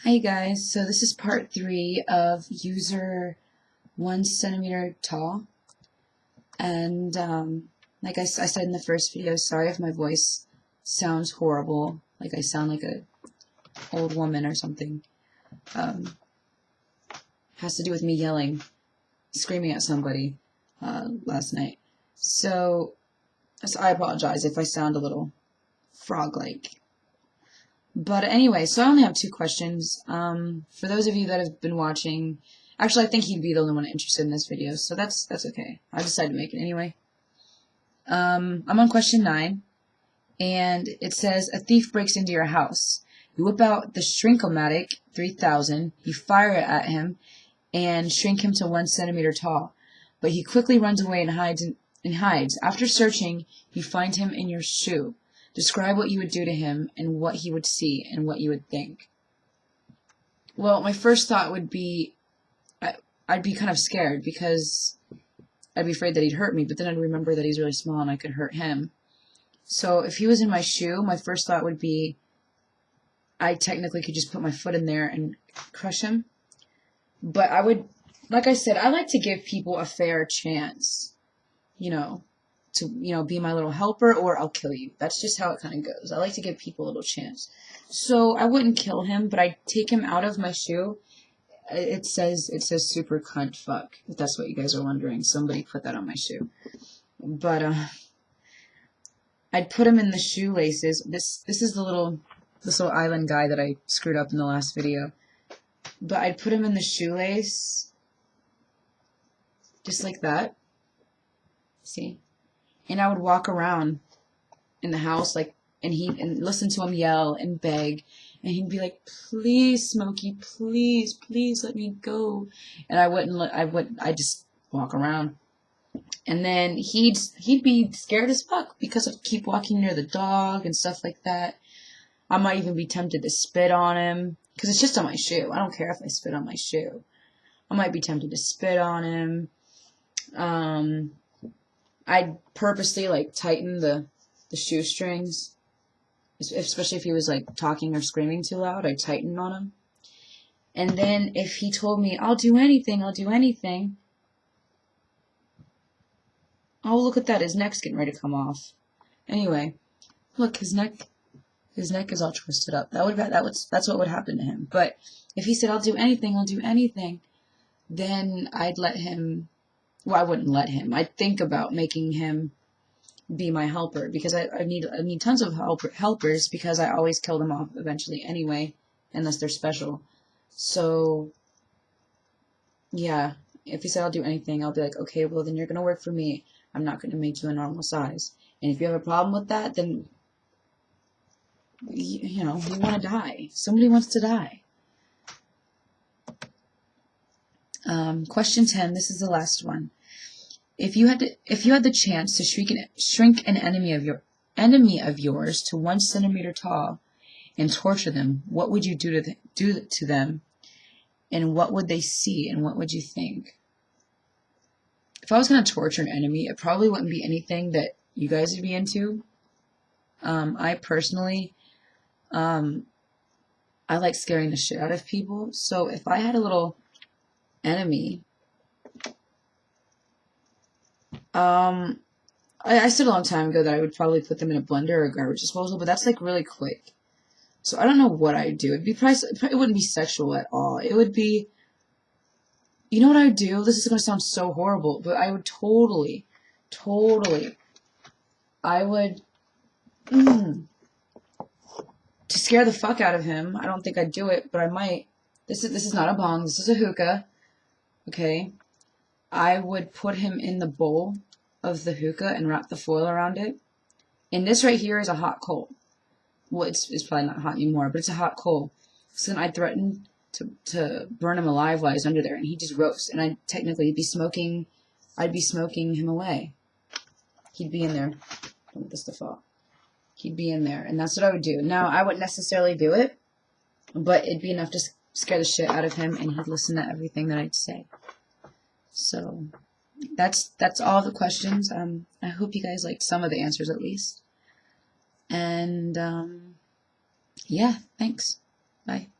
Hi guys, so this is part 3 of user 1 centimeter tall, and like I said in the first video, sorry if my voice sounds horrible, like I sound like a old woman or something. Has to do with me yelling, screaming at somebody last night. So I apologize if I sound a little frog-like. But anyway, so I only have 2 questions. For those of you that have been watching, actually I think he'd be the only one interested in this video, so that's okay. I decided to make it anyway. I'm on question 9, and it says, a thief breaks into your house. You whip out the Shrink-O-Matic 3000, you fire it at him, and shrink him to 1 centimeter tall. But he quickly runs away and hides. After searching, you find him in your shoe. Describe what you would do to him and what he would see and what you would think. Well, my first thought would be I'd be kind of scared because I'd be afraid that he'd hurt me, but then I'd remember that he's really small and I could hurt him. So if he was in my shoe, my first thought would be I technically could just put my foot in there and crush him. But I would, like I said, I like to give people a fair chance, to be my little helper, or I'll kill you. That's just how it kind of goes. I like to give people a little chance. So I wouldn't kill him, but I'd take him out of my shoe. It says super cunt fuck, if that's what you guys are wondering. Somebody put that on my shoe. But I'd put him in the shoelaces. This is this little island guy that I screwed up in the last video. But I'd put him in the shoelace just like that. See? And I would walk around in the house and listen to him yell and beg, and he'd be like, "Please, Smokey, please let me go." And I'd just walk around. And then he'd be scared as fuck because I'd keep walking near the dog and stuff like that. I might even be tempted to spit on him because it's just on my shoe. I don't care if I spit on my shoe. I might be tempted to spit on him. I'd purposely tighten the shoestrings, especially if he was talking or screaming too loud. I'd tighten on him. And then if he told me, I'll do anything, oh, look at that, his neck's getting ready to come off. Anyway, look, his neck is all twisted up. That's what would happen to him. But if he said, I'll do anything, then I'd let him. Well, I wouldn't let him. I'd think about making him be my helper, because I need tons of helpers, because I always kill them off eventually anyway, unless they're special. So yeah, if he said I'll do anything, I'll be like, okay, well then you're gonna work for me. I'm not gonna make you a normal size. And if you have a problem with that, then you want to die. Somebody wants to die. Question 10. This is the last one. If you had the chance to shrink an enemy of yours to 1 centimeter tall and torture them, what would you do to them, and what would they see, and what would you think? If I was going to torture an enemy, it probably wouldn't be anything that you guys would be into. I personally, I like scaring the shit out of people. So if I had a little enemy, I said a long time ago that I would probably put them in a blender or a garbage disposal, but that's really quick. So I don't know what I'd do. It wouldn't be sexual at all. It would be, you know what I would do? This is going to sound so horrible, but I would totally, I would, to scare the fuck out of him. I don't think I'd do it, but I might. This is not a bong. This is a hookah. Okay. I would put him in the bowl of the hookah and wrap the foil around it. And this right here is a hot coal. Well, it's probably not hot anymore, but it's a hot coal. So then I'd threaten to burn him alive while he's under there, and he'd just roast. And I'd technically be smoking him away. He'd be in there. Don't want this to fall. He'd be in there, and that's what I would do. Now, I wouldn't necessarily do it, but it'd be enough to scare the shit out of him, and he'd listen to everything that I'd say. So that's all the questions. I hope you guys liked some of the answers at least. And yeah, thanks. Bye.